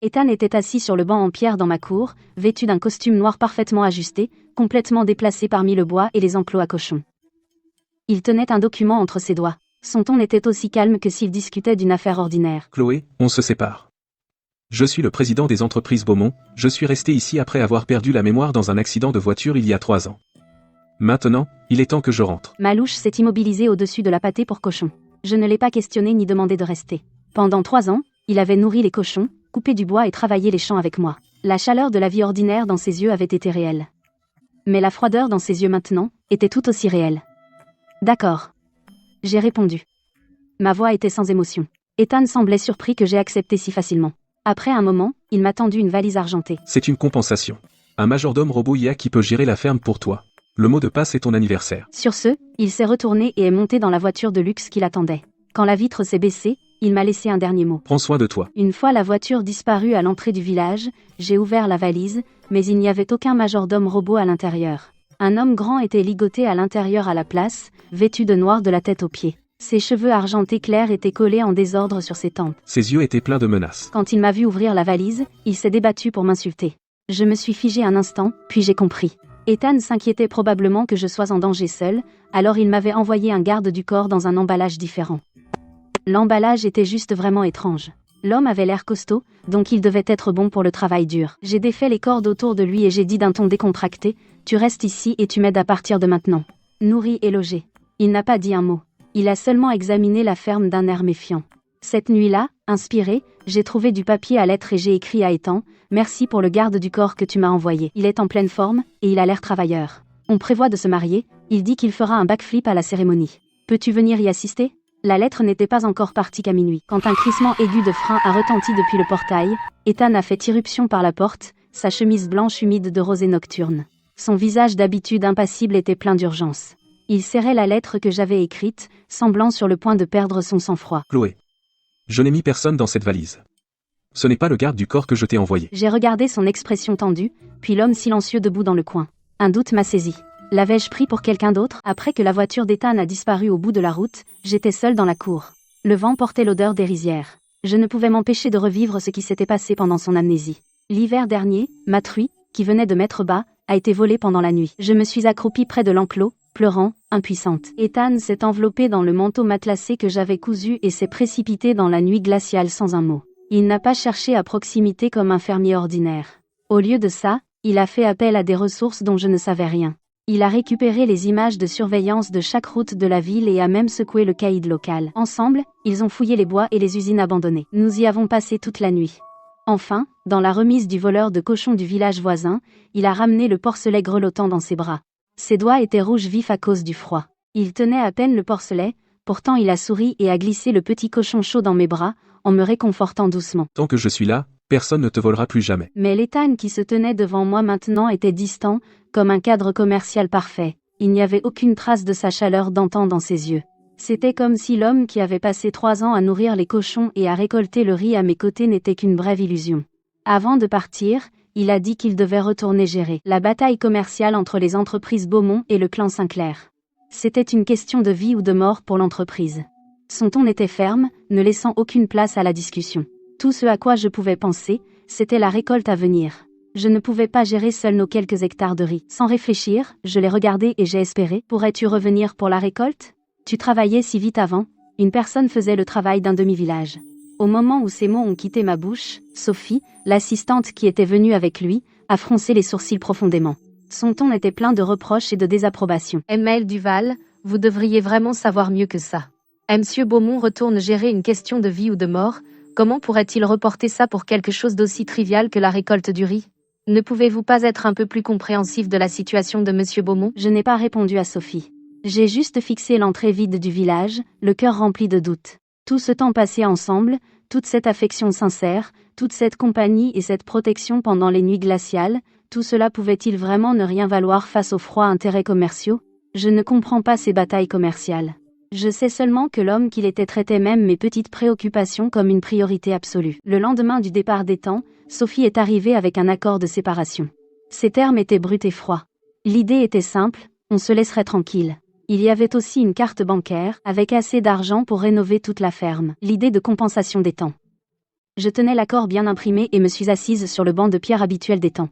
Ethan était assis sur le banc en pierre dans ma cour, vêtu d'un costume noir parfaitement ajusté, complètement déplacé parmi le bois et les enclos à cochons. Il tenait un document entre ses doigts. Son ton était aussi calme que s'il discutait d'une affaire ordinaire. Chloé, on se sépare. Je suis le président des entreprises Beaumont, je suis resté ici après avoir perdu la mémoire dans un accident de voiture il y a 3 ans. Maintenant, il est temps que je rentre. Malouche s'est immobilisé au-dessus de la pâtée pour cochon. Je ne l'ai pas questionné ni demandé de rester. Pendant 3 ans, il avait nourri les cochons, coupé du bois et travaillé les champs avec moi. La chaleur de la vie ordinaire dans ses yeux avait été réelle. Mais la froideur dans ses yeux maintenant était tout aussi réelle. D'accord. J'ai répondu. Ma voix était sans émotion. Ethan semblait surpris que j'ai accepté si facilement. Après un moment, il m'a tendu une valise argentée. C'est une compensation. Un majordome robot IA qui peut gérer la ferme pour toi. Le mot de passe est ton anniversaire. Sur ce, il s'est retourné et est monté dans la voiture de luxe qui l'attendait. Quand la vitre s'est baissée, il m'a laissé un dernier mot. Prends soin de toi. Une fois la voiture disparue à l'entrée du village, j'ai ouvert la valise, mais il n'y avait aucun majordome robot à l'intérieur. Un homme grand était ligoté à l'intérieur à la place, vêtu de noir de la tête aux pieds. Ses cheveux argentés clairs étaient collés en désordre sur ses tempes. Ses yeux étaient pleins de menaces. Quand il m'a vu ouvrir la valise, il s'est débattu pour m'insulter. Je me suis figé un instant, puis j'ai compris. Ethan s'inquiétait probablement que je sois en danger seul, alors il m'avait envoyé un garde du corps dans un emballage différent. L'emballage était juste vraiment étrange. L'homme avait l'air costaud, donc il devait être bon pour le travail dur. J'ai défait les cordes autour de lui et j'ai dit d'un ton décontracté, « Tu restes ici et tu m'aides à partir de maintenant. Nourri et logé. » Il n'a pas dit un mot. Il a seulement examiné la ferme d'un air méfiant. Cette nuit-là, inspiré, j'ai trouvé du papier à lettres et j'ai écrit à Ethan, « Merci pour le garde du corps que tu m'as envoyé. Il est en pleine forme, et il a l'air travailleur. On prévoit de se marier, il dit qu'il fera un backflip à la cérémonie. Peux-tu venir y assister ?» La lettre n'était pas encore partie qu'à minuit. Quand un crissement aigu de frein a retenti depuis le portail, Ethan a fait irruption par la porte, sa chemise blanche humide de rosée nocturne. Son visage d'habitude impassible était plein d'urgence. Il serrait la lettre que j'avais écrite, semblant sur le point de perdre son sang-froid. Chloé. Je n'ai mis personne dans cette valise. Ce n'est pas le garde du corps que je t'ai envoyé. J'ai regardé son expression tendue, puis l'homme silencieux debout dans le coin. Un doute m'a saisi. L'avais-je pris pour quelqu'un d'autre? Après que la voiture d'Ethan a disparu au bout de la route, j'étais seule dans la cour. Le vent portait l'odeur des rizières. Je ne pouvais m'empêcher de revivre ce qui s'était passé pendant son amnésie. L'hiver dernier, ma truie, qui venait de mettre bas, a été volée pendant la nuit. Je me suis accroupie près de l'enclos, pleurant, impuissante. Ethan s'est enveloppé dans le manteau matelassé que j'avais cousu et s'est précipité dans la nuit glaciale sans un mot. Il n'a pas cherché à proximité comme un fermier ordinaire. Au lieu de ça, il a fait appel à des ressources dont je ne savais rien. Il a récupéré les images de surveillance de chaque route de la ville et a même secoué le caïd local. Ensemble, ils ont fouillé les bois et les usines abandonnées. Nous y avons passé toute la nuit. Enfin, dans la remise du voleur de cochons du village voisin, il a ramené le porcelet grelottant dans ses bras. Ses doigts étaient rouges vifs à cause du froid. Il tenait à peine le porcelet, pourtant il a souri et a glissé le petit cochon chaud dans mes bras, en me réconfortant doucement. Tant que je suis là, personne ne te volera plus jamais. Mais l'Ethan qui se tenait devant moi maintenant était distant, comme un cadre commercial parfait. Il n'y avait aucune trace de sa chaleur d'antan dans ses yeux. C'était comme si l'homme qui avait passé 3 ans à nourrir les cochons et à récolter le riz à mes côtés n'était qu'une brève illusion. Avant de partir, il a dit qu'il devait retourner gérer la bataille commerciale entre les entreprises Beaumont et le clan Sinclair. C'était une question de vie ou de mort pour l'entreprise. Son ton était ferme, ne laissant aucune place à la discussion. Tout ce à quoi je pouvais penser, c'était la récolte à venir. Je ne pouvais pas gérer seul nos quelques hectares de riz. Sans réfléchir, je l'ai regardé et j'ai espéré. Pourrais-tu revenir pour la récolte? Tu travaillais si vite avant. Une personne faisait le travail d'un demi-village. Au moment où ces mots ont quitté ma bouche, Sophie, l'assistante qui était venue avec lui, a froncé les sourcils profondément. Son ton était plein de reproches et de désapprobation. Emmaël Duval, vous devriez vraiment savoir mieux que ça. Monsieur Beaumont retourne gérer une question de vie ou de mort. Comment pourrait-il reporter ça pour quelque chose d'aussi trivial que la récolte du riz? Ne pouvez-vous pas être un peu plus compréhensif de la situation de Monsieur Beaumont? Je n'ai pas répondu à Sophie. J'ai juste fixé l'entrée vide du village, le cœur rempli de doutes. Tout ce temps passé ensemble, toute cette affection sincère, toute cette compagnie et cette protection pendant les nuits glaciales, tout cela pouvait-il vraiment ne rien valoir face aux froids intérêts commerciaux? Je ne comprends pas ces batailles commerciales. Je sais seulement que l'homme qu'il était traitait même mes petites préoccupations comme une priorité absolue. Le lendemain du départ d'Ethan, Sophie est arrivée avec un accord de séparation. Ses termes étaient bruts et froids. L'idée était simple, on se laisserait tranquille. Il y avait aussi une carte bancaire, avec assez d'argent pour rénover toute la ferme. L'idée de compensation d'Ethan. Je tenais l'accord bien imprimé et me suis assise sur le banc de pierre habituel des temps.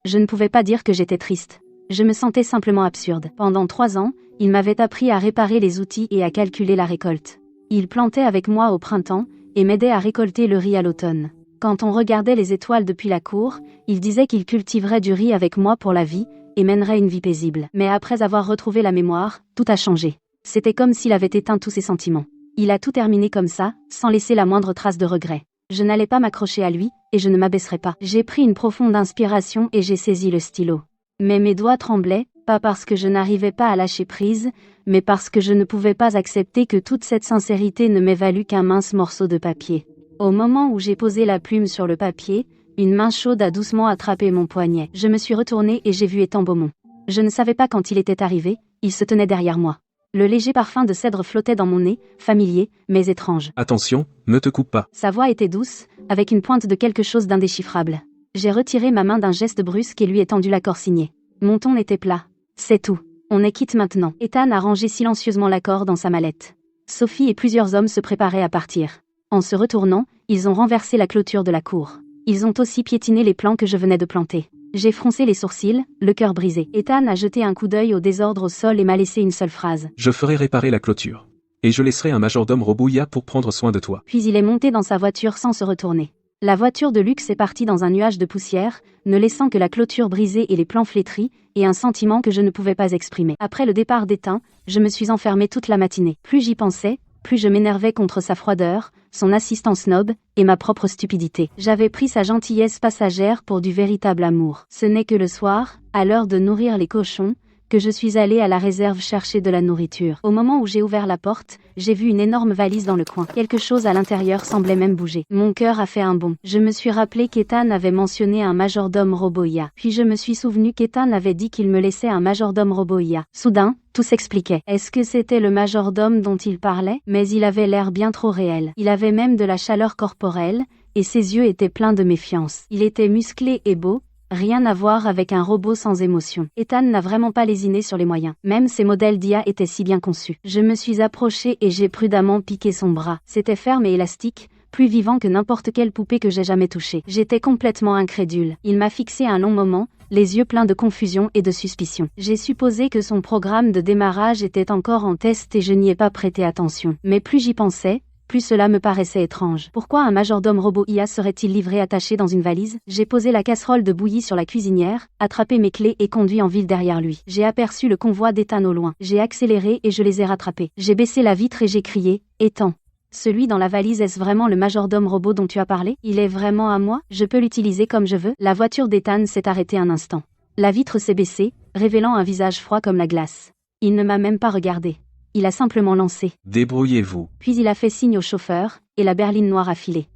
Je ne pouvais pas dire que j'étais triste. Je me sentais simplement absurde. Pendant 3 ans, il m'avait appris à réparer les outils et à calculer la récolte. Il plantait avec moi au printemps, et m'aidait à récolter le riz à l'automne. Quand on regardait les étoiles depuis la cour, il disait qu'il cultiverait du riz avec moi pour la vie, et mènerait une vie paisible. Mais après avoir retrouvé la mémoire, tout a changé. C'était comme s'il avait éteint tous ses sentiments. Il a tout terminé comme ça, sans laisser la moindre trace de regret. Je n'allais pas m'accrocher à lui, et je ne m'abaisserai pas. J'ai pris une profonde inspiration et j'ai saisi le stylo. Mais mes doigts tremblaient, pas parce que je n'arrivais pas à lâcher prise, mais parce que je ne pouvais pas accepter que toute cette sincérité ne m'ait valu qu'un mince morceau de papier. Au moment où j'ai posé la plume sur le papier, une main chaude a doucement attrapé mon poignet. Je me suis retournée et j'ai vu Étan Beaumont. Je ne savais pas quand il était arrivé, il se tenait derrière moi. Le léger parfum de cèdre flottait dans mon nez, familier, mais étrange. Attention, ne te coupe pas. Sa voix était douce, avec une pointe de quelque chose d'indéchiffrable. J'ai retiré ma main d'un geste brusque et lui ai tendu l'accord signé. Mon ton était plat. C'est tout. On est quitte maintenant. Ethan a rangé silencieusement l'accord dans sa mallette. Sophie et plusieurs hommes se préparaient à partir. En se retournant, ils ont renversé la clôture de la cour. Ils ont aussi piétiné les plants que je venais de planter. J'ai froncé les sourcils, le cœur brisé. Ethan a jeté un coup d'œil au désordre au sol et m'a laissé une seule phrase. Je ferai réparer la clôture. Et je laisserai un majordome robot IA pour prendre soin de toi. Puis il est monté dans sa voiture sans se retourner. La voiture de luxe est partie dans un nuage de poussière, ne laissant que la clôture brisée et les plans flétris, et un sentiment que je ne pouvais pas exprimer. Après le départ d'Ethan, je me suis enfermée toute la matinée. Plus j'y pensais, plus je m'énervais contre sa froideur, son assistance snob, et ma propre stupidité. J'avais pris sa gentillesse passagère pour du véritable amour. Ce n'est que le soir, à l'heure de nourrir les cochons, que je suis allée à la réserve chercher de la nourriture. Au moment où j'ai ouvert la porte, j'ai vu une énorme valise dans le coin. Quelque chose à l'intérieur semblait même bouger. Mon cœur a fait un bond. Je me suis rappelé qu'Ethan avait mentionné un majordome robot IA. Puis je me suis souvenu qu'Ethan avait dit qu'il me laissait un majordome robot IA. Soudain, tout s'expliquait. Est-ce que c'était le majordome dont il parlait? Mais il avait l'air bien trop réel. Il avait même de la chaleur corporelle, et ses yeux étaient pleins de méfiance. Il était musclé et beau. Rien à voir avec un robot sans émotion. Ethan n'a vraiment pas lésiné sur les moyens. Même ses modèles d'IA étaient si bien conçus. Je me suis approchée et j'ai prudemment piqué son bras. C'était ferme et élastique, plus vivant que n'importe quelle poupée que j'ai jamais touchée. J'étais complètement incrédule. Il m'a fixé un long moment, les yeux pleins de confusion et de suspicion. J'ai supposé que son programme de démarrage était encore en test et je n'y ai pas prêté attention. Mais plus j'y pensais, plus cela me paraissait étrange. Pourquoi un majordome robot IA serait-il livré attaché dans une valise? J'ai posé la casserole de bouillie sur la cuisinière, attrapé mes clés et conduit en ville derrière lui. J'ai aperçu le convoi d'Ethan au loin. J'ai accéléré et je les ai rattrapés. J'ai baissé la vitre et j'ai crié « Ethan !» Celui dans la valise, est-ce vraiment le majordome robot dont tu as parlé? Il est vraiment à moi? Je peux l'utiliser comme je veux? La voiture d'Ethan s'est arrêtée un instant. La vitre s'est baissée, révélant un visage froid comme la glace. Il ne m'a même pas regardé. Il a simplement lancé. Débrouillez-vous. Puis il a fait signe au chauffeur, et la berline noire a filé.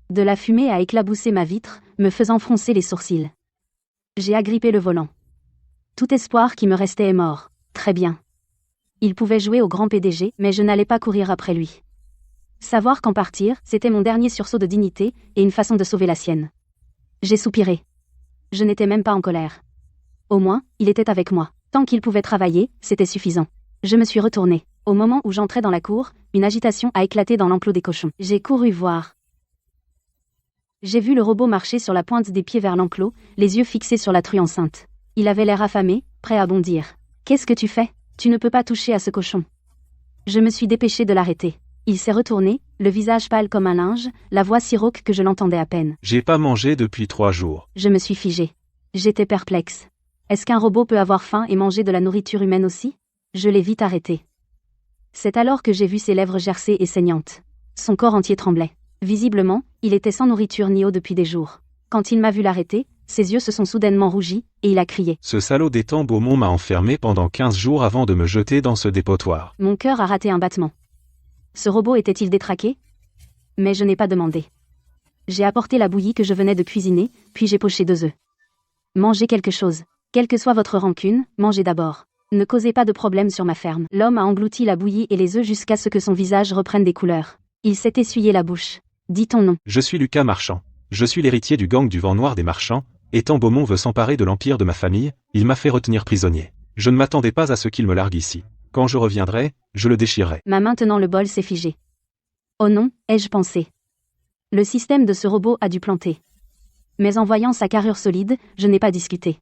De la fumée a éclaboussé ma vitre, me faisant froncer les sourcils. J'ai agrippé le volant. Tout espoir qui me restait est mort. Très bien. Il pouvait jouer au grand PDG, mais je n'allais pas courir après lui. Savoir qu'en partir, c'était mon dernier sursaut de dignité, et une façon de sauver la sienne. J'ai soupiré. Je n'étais même pas en colère. Au moins, il était avec moi. Tant qu'il pouvait travailler, c'était suffisant. Je me suis retournée. Au moment où j'entrais dans la cour, une agitation a éclaté dans l'enclos des cochons. J'ai couru voir. J'ai vu le robot marcher sur la pointe des pieds vers l'enclos, les yeux fixés sur la true enceinte. Il avait l'air affamé, prêt à bondir. « Qu'est-ce que tu fais? Tu ne peux pas toucher à ce cochon. » Je me suis dépêchée de l'arrêter. Il s'est retourné, le visage pâle comme un linge, la voix si rauque que je l'entendais à peine. J'ai pas mangé depuis 3 jours. Je me suis figée. J'étais perplexe. Est-ce qu'un robot peut avoir faim et manger de la nourriture humaine aussi? Je l'ai vite arrêté. C'est alors que j'ai vu ses lèvres gercées et saignantes. Son corps entier tremblait. Visiblement, il était sans nourriture ni eau depuis des jours. Quand il m'a vu l'arrêter, ses yeux se sont soudainement rougis, et il a crié. Ce salaud d'Étan Beaumont m'a enfermé pendant 15 jours avant de me jeter dans ce dépotoir. Mon cœur a raté un battement. Ce robot était-il détraqué? Mais je n'ai pas demandé. J'ai apporté la bouillie que je venais de cuisiner, puis j'ai poché 2 œufs. Mangez quelque chose. Quelle que soit votre rancune, mangez d'abord. Ne causez pas de problème sur ma ferme. L'homme a englouti la bouillie et les œufs jusqu'à ce que son visage reprenne des couleurs. Il s'est essuyé la bouche. Dit ton nom. Je suis Lucas Marchand. Je suis l'héritier du gang du Vent Noir des Marchands. Étant Beaumont veut s'emparer de l'empire de ma famille, il m'a fait retenir prisonnier. Je ne m'attendais pas à ce qu'il me largue ici. Quand je reviendrai, je le déchirerai. Ma main tenant le bol s'est figée. Oh non, ai-je pensé. Le système de ce robot a dû planter. Mais en voyant sa carrure solide, je n'ai pas discuté.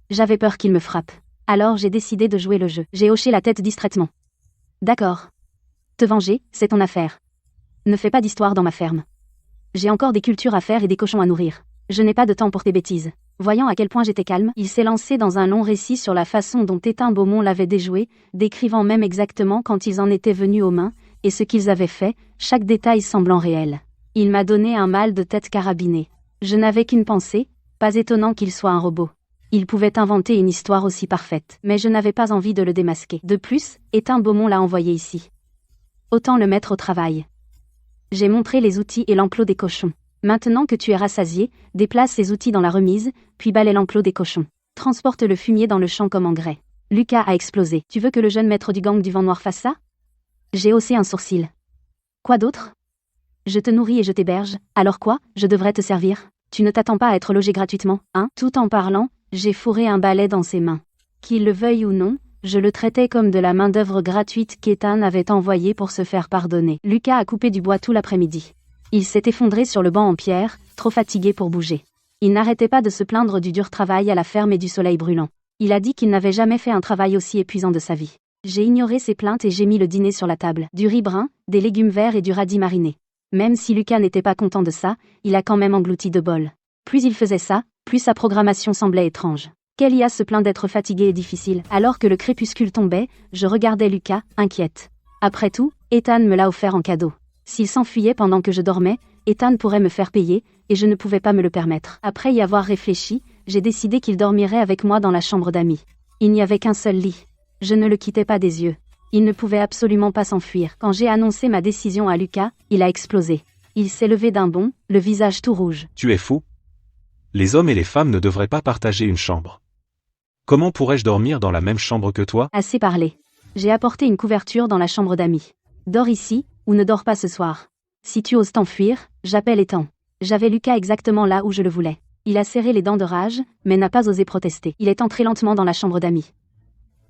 J'avais peur qu'il me frappe. Alors j'ai décidé de jouer le jeu. J'ai hoché la tête distraitement. D'accord. Te venger, c'est ton affaire. Ne fais pas d'histoire dans ma ferme. J'ai encore des cultures à faire et des cochons à nourrir. Je n'ai pas de temps pour tes bêtises. Voyant à quel point j'étais calme, il s'est lancé dans un long récit sur la façon dont Étain Beaumont l'avait déjoué, décrivant même exactement quand ils en étaient venus aux mains, et ce qu'ils avaient fait, chaque détail semblant réel. Il m'a donné un mal de tête carabiné. Je n'avais qu'une pensée, pas étonnant qu'il soit un robot. Il pouvait inventer une histoire aussi parfaite, mais je n'avais pas envie de le démasquer. De plus, Étain Beaumont l'a envoyé ici. Autant le mettre au travail. J'ai montré les outils et l'enclos des cochons. Maintenant que tu es rassasié, déplace ces outils dans la remise, puis balaie l'enclos des cochons. Transporte le fumier dans le champ comme engrais. Lucas a explosé. Tu veux que le jeune maître du gang du vent noir fasse ça? J'ai haussé un sourcil. Quoi d'autre? Je te nourris et je t'héberge, alors quoi, je devrais te servir? Tu ne t'attends pas à être logé gratuitement, hein? Tout en parlant, j'ai fourré un balai dans ses mains. Qu'il le veuille ou non, je le traitais comme de la main-d'œuvre gratuite qu'Étain avait envoyée pour se faire pardonner. Lucas a coupé du bois tout l'après-midi. Il s'est effondré sur le banc en pierre, trop fatigué pour bouger. Il n'arrêtait pas de se plaindre du dur travail à la ferme et du soleil brûlant. Il a dit qu'il n'avait jamais fait un travail aussi épuisant de sa vie. J'ai ignoré ses plaintes et j'ai mis le dîner sur la table. Du riz brun, des légumes verts et du radis mariné. Même si Lucas n'était pas content de ça, il a quand même englouti 2 bols. Plus il faisait ça, plus sa programmation semblait étrange. Kélia se plaint d'être fatiguée et difficile. Alors que le crépuscule tombait, je regardais Lucas, inquiète. Après tout, Étain me l'a offert en cadeau. S'il s'enfuyait pendant que je dormais, Étain pourrait me faire payer, et je ne pouvais pas me le permettre. Après y avoir réfléchi, j'ai décidé qu'il dormirait avec moi dans la chambre d'amis. Il n'y avait qu'un seul lit. Je ne le quittais pas des yeux. Il ne pouvait absolument pas s'enfuir. Quand j'ai annoncé ma décision à Lucas, il a explosé. Il s'est levé d'un bond, le visage tout rouge. Tu es fou? Les hommes et les femmes ne devraient pas partager une chambre. Comment pourrais-je dormir dans la même chambre que toi? Assez parlé. J'ai apporté une couverture dans la chambre d'amis. Dors ici, ou ne dors pas ce soir. Si tu oses t'enfuir, j'appelle Étain. J'avais Lucas exactement là où je le voulais. Il a serré les dents de rage, mais n'a pas osé protester. Il est entré lentement dans la chambre d'amis.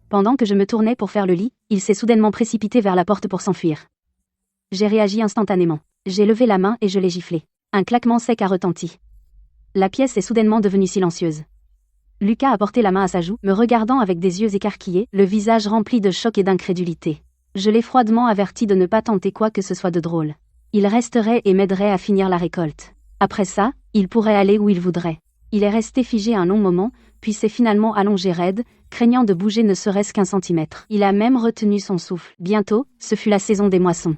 Pendant que je me tournais pour faire le lit, il s'est soudainement précipité vers la porte pour s'enfuir. J'ai réagi instantanément. J'ai levé la main et je l'ai giflé. Un claquement sec a retenti. La pièce est soudainement devenue silencieuse. Lucas a porté la main à sa joue, me regardant avec des yeux écarquillés, le visage rempli de choc et d'incrédulité. Je l'ai froidement averti de ne pas tenter quoi que ce soit de drôle. Il resterait et m'aiderait à finir la récolte. Après ça, il pourrait aller où il voudrait. Il est resté figé un long moment, puis s'est finalement allongé raide, craignant de bouger ne serait-ce qu'1 centimètre. Il a même retenu son souffle. Bientôt, ce fut la saison des moissons.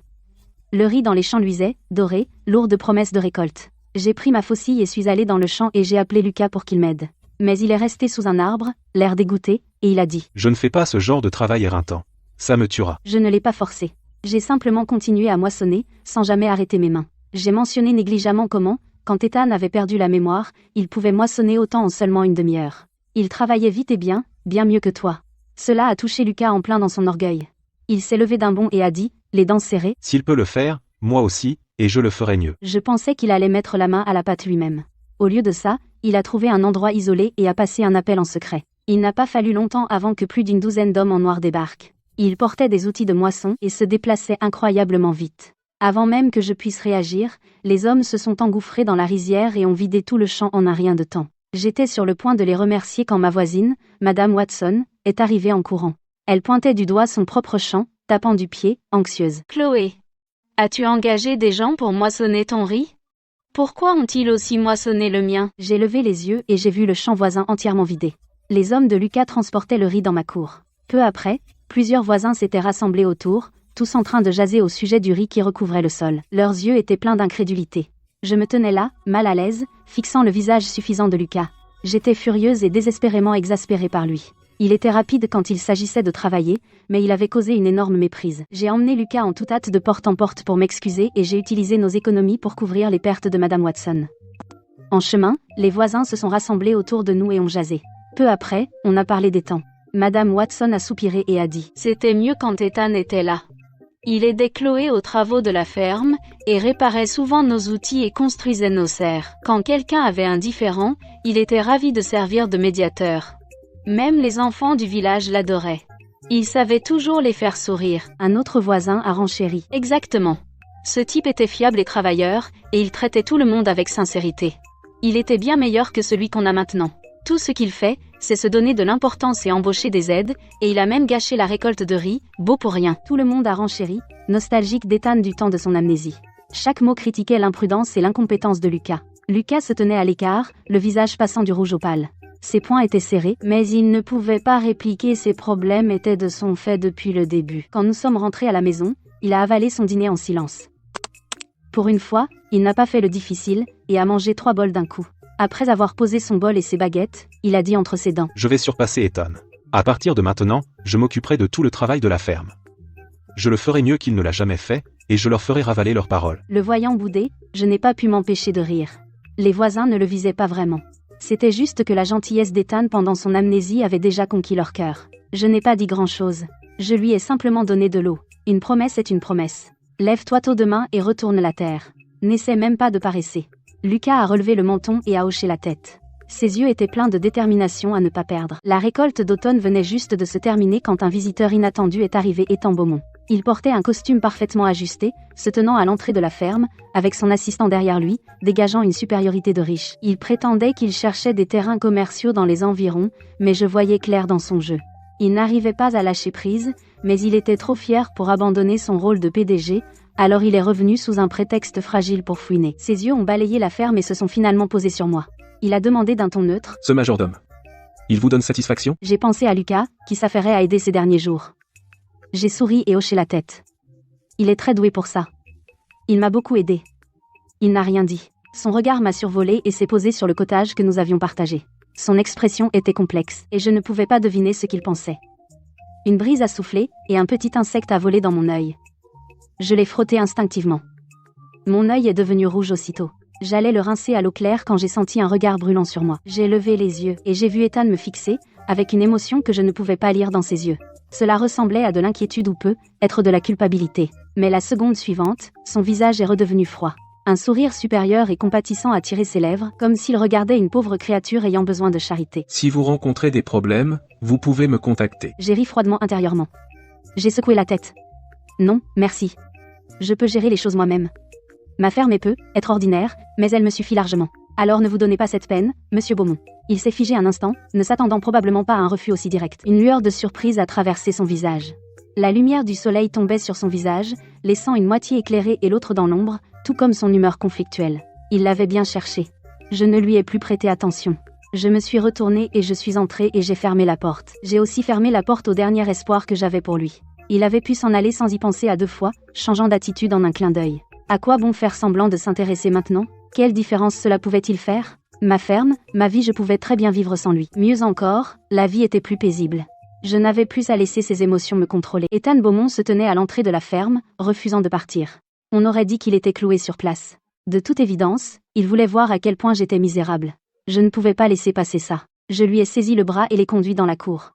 Le riz dans les champs luisait, doré, lourd de promesses de récolte. J'ai pris ma faucille et suis allé dans le champ et j'ai appelé Lucas pour qu'il m'aide. Mais il est resté sous un arbre, l'air dégoûté, et il a dit « Je ne fais pas ce genre de travail éreintant. Ça me tuera. » Je ne l'ai pas forcé. J'ai simplement continué à moissonner, sans jamais arrêter mes mains. J'ai mentionné négligemment comment, quand Étain avait perdu la mémoire, il pouvait moissonner autant en seulement une demi-heure. Il travaillait vite et bien mieux que toi. Cela a touché Lucas en plein dans son orgueil. Il s'est levé d'un bond et a dit, les dents serrées, « S'il peut le faire, moi aussi, et je le ferai mieux. » Je pensais qu'il allait mettre la main à la pâte lui-même. Au lieu de ça, il a trouvé un endroit isolé et a passé un appel en secret. Il n'a pas fallu longtemps avant que plus d'une douzaine d'hommes en noir débarquent. Ils portaient des outils de moisson et se déplaçaient incroyablement vite. Avant même que je puisse réagir, les hommes se sont engouffrés dans la rizière et ont vidé tout le champ en un rien de temps. J'étais sur le point de les remercier quand ma voisine, Madame Watson, est arrivée en courant. Elle pointait du doigt son propre champ, tapant du pied, anxieuse. « Chloé, as-tu engagé des gens pour moissonner ton riz? Pourquoi ont-ils aussi moissonné le mien ?» J'ai levé les yeux et j'ai vu le champ voisin entièrement vidé. Les hommes de Lucas transportaient le riz dans ma cour. Peu après, plusieurs voisins s'étaient rassemblés autour, tous en train de jaser au sujet du riz qui recouvrait le sol. Leurs yeux étaient pleins d'incrédulité. Je me tenais là, mal à l'aise, fixant le visage suffisant de Lucas. J'étais furieuse et désespérément exaspérée par lui. Il était rapide quand il s'agissait de travailler, mais il avait causé une énorme méprise. J'ai emmené Lucas en toute hâte de porte en porte pour m'excuser et j'ai utilisé nos économies pour couvrir les pertes de Madame Watson. En chemin, les voisins se sont rassemblés autour de nous et ont jasé. Peu après, on a parlé des temps. Madame Watson a soupiré et a dit « C'était mieux quand Étain était là. Il aidait Chloé aux travaux de la ferme, et réparait souvent nos outils et construisait nos serres. Quand quelqu'un avait un différend, il était ravi de servir de médiateur. Même les enfants du village l'adoraient. Il savait toujours les faire sourire. » Un autre voisin a renchéri. « Exactement. Ce type était fiable et travailleur, et il traitait tout le monde avec sincérité. Il était bien meilleur que celui qu'on a maintenant. Tout ce qu'il fait, c'est se donner de l'importance et embaucher des aides, et il a même gâché la récolte de riz, beau pour rien. Tout le monde a renchéri, nostalgique d'Ethan du temps de son amnésie. Chaque mot critiquait l'imprudence et l'incompétence de Lucas. Lucas se tenait à l'écart, le visage passant du rouge au pâle. Ses poings étaient serrés, mais il ne pouvait pas répliquer, ses problèmes étaient de son fait depuis le début. Quand nous sommes rentrés à la maison, il a avalé son dîner en silence. Pour une fois, il n'a pas fait le difficile, et a mangé 3 bols d'un coup. Après avoir posé son bol et ses baguettes, il a dit entre ses dents. Je vais surpasser Ethan. À partir de maintenant, je m'occuperai de tout le travail de la ferme. Je le ferai mieux qu'il ne l'a jamais fait, et je leur ferai ravaler leurs paroles. Le voyant bouder, je n'ai pas pu m'empêcher de rire. Les voisins ne le visaient pas vraiment. C'était juste que la gentillesse d'Ethan pendant son amnésie avait déjà conquis leur cœur. Je n'ai pas dit grand-chose. Je lui ai simplement donné de l'eau. Une promesse est une promesse. Lève-toi tôt demain et retourne la terre. N'essaie même pas de paresser. Lucas a relevé le menton et a hoché la tête. Ses yeux étaient pleins de détermination à ne pas perdre. La récolte d'automne venait juste de se terminer quand un visiteur inattendu est arrivé, Ethan Beaumont. Il portait un costume parfaitement ajusté, se tenant à l'entrée de la ferme, avec son assistant derrière lui, dégageant une supériorité de riche. Il prétendait qu'il cherchait des terrains commerciaux dans les environs, mais je voyais clair dans son jeu. Il n'arrivait pas à lâcher prise, mais il était trop fier pour abandonner son rôle de PDG, alors il est revenu sous un prétexte fragile pour fouiner. Ses yeux ont balayé la ferme et se sont finalement posés sur moi. Il a demandé d'un ton neutre. Ce majordome. Il vous donne satisfaction? J'ai pensé à Lucas, qui s'affairait à aider ces derniers jours. J'ai souri et hoché la tête. Il est très doué pour ça. Il m'a beaucoup aidé. Il n'a rien dit. Son regard m'a survolé et s'est posé sur le cottage que nous avions partagé. Son expression était complexe, et je ne pouvais pas deviner ce qu'il pensait. Une brise a soufflé, et un petit insecte a volé dans mon œil. Je l'ai frotté instinctivement. Mon œil est devenu rouge aussitôt. J'allais le rincer à l'eau claire quand j'ai senti un regard brûlant sur moi. J'ai levé les yeux, et j'ai vu Ethan me fixer, avec une émotion que je ne pouvais pas lire dans ses yeux. Cela ressemblait à de l'inquiétude ou peut-être de la culpabilité. Mais la seconde suivante, son visage est redevenu froid. Un sourire supérieur et compatissant a tiré ses lèvres, comme s'il regardait une pauvre créature ayant besoin de charité. Si vous rencontrez des problèmes, vous pouvez me contacter. J'ai ri froidement intérieurement. J'ai secoué la tête. Non, merci. Je peux gérer les choses moi-même. Ma ferme est être ordinaire, mais elle me suffit largement. Alors ne vous donnez pas cette peine, monsieur Beaumont. Il s'est figé un instant, ne s'attendant probablement pas à un refus aussi direct. Une lueur de surprise a traversé son visage. La lumière du soleil tombait sur son visage, laissant une moitié éclairée et l'autre dans l'ombre, tout comme son humeur conflictuelle. Il l'avait bien cherché. Je ne lui ai plus prêté attention. Je me suis retournée et je suis entrée et j'ai fermé la porte. J'ai aussi fermé la porte au dernier espoir que j'avais pour lui. Il avait pu s'en aller sans y penser à 2 fois, changeant d'attitude en un clin d'œil. À quoi bon faire semblant de s'intéresser maintenant? Quelle différence cela pouvait-il faire? Ma ferme, ma vie, je pouvais très bien vivre sans lui. Mieux encore, la vie était plus paisible. Je n'avais plus à laisser ses émotions me contrôler. Ethan Beaumont se tenait à l'entrée de la ferme, refusant de partir. On aurait dit qu'il était cloué sur place. De toute évidence, il voulait voir à quel point j'étais misérable. Je ne pouvais pas laisser passer ça. Je lui ai saisi le bras et l'ai conduit dans la cour.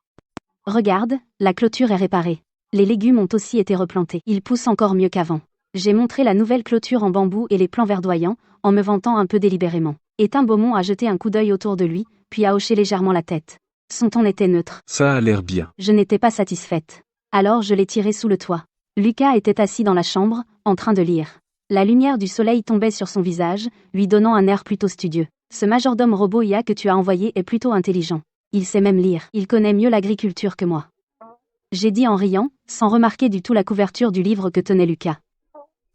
Regarde, la clôture est réparée. Les légumes ont aussi été replantés. Ils poussent encore mieux qu'avant. J'ai montré la nouvelle clôture en bambou et les plans verdoyants, en me vantant un peu délibérément. Ethan Beaumont a jeté un coup d'œil autour de lui, puis a hoché légèrement la tête. Son ton était neutre. Ça a l'air bien. Je n'étais pas satisfaite. Alors je l'ai tiré sous le toit. Lucas était assis dans la chambre, en train de lire. La lumière du soleil tombait sur son visage, lui donnant un air plutôt studieux. Ce majordome robot IA que tu as envoyé est plutôt intelligent. Il sait même lire. Il connaît mieux l'agriculture que moi. J'ai dit en riant, sans remarquer du tout la couverture du livre que tenait Lucas.